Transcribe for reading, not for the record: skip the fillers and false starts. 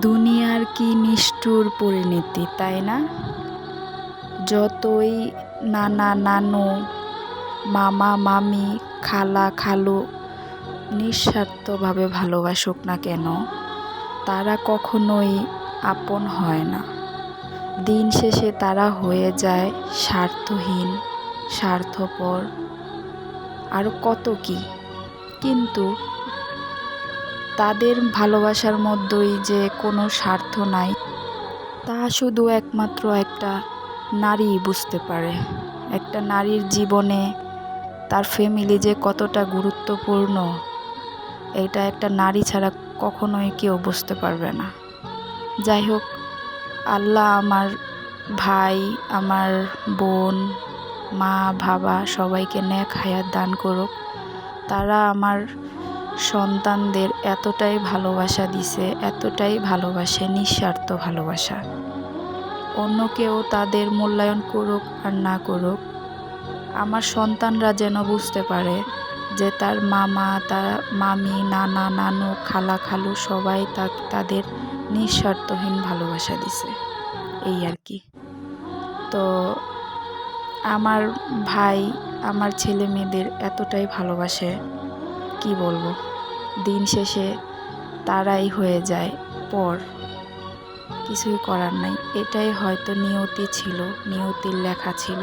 দুনিয়ার কি নিষ্ঠুর পরিণতি, তাই না? যতই নানা নানু, মামা মামি, খালা খালু নিঃস্বার্থভাবে ভালোবাসুক না কেন, তারা কখনোই আপন হয় না। দিন শেষে তারা হয়ে যায় স্বার্থহীন, স্বার্থপর, আরও কত কি। কিন্তু তাদের ভালোবাসার মধ্যেই যে কোনো স্বার্থ নাই, তা শুধু একমাত্র একটা নারীই বুঝতে পারে। একটা নারীর জীবনে তার ফ্যামিলি যে কতটা গুরুত্বপূর্ণ, এটা একটা নারী ছাড়া কখনোই কেউ বুঝতে পারবে না। যাই হোক, আল্লাহ আমার ভাই, আমার বোন, মা, বাবা সবাইকে নেক হায়াত দান করুক। তারা আমার সন্তানদের এতটাই ভালোবাসা দিছে, এতটাই ভালোবাসে, নিঃস্বার্থ ভালোবাসা। অন্য কেউ তাদের মূল্যায়ন করুক আর না করুক, আমার সন্তানরা যেন বুঝতে পারে যে তার মামা, তার মামি, নানা নানু, খালা খালু সবাই তাদের নিঃস্বার্থহীন ভালোবাসা দিছে, এই আর কি। তো আমার ভাই আমার ছেলে মেয়েদের এতটাই ভালোবাসে, কি বলবো। দিন শেষে তারাই হয়ে যায় পর, কিছুই করার নাই। এটাই হয়তো নিয়তি ছিল, নিয়তির লেখা ছিল।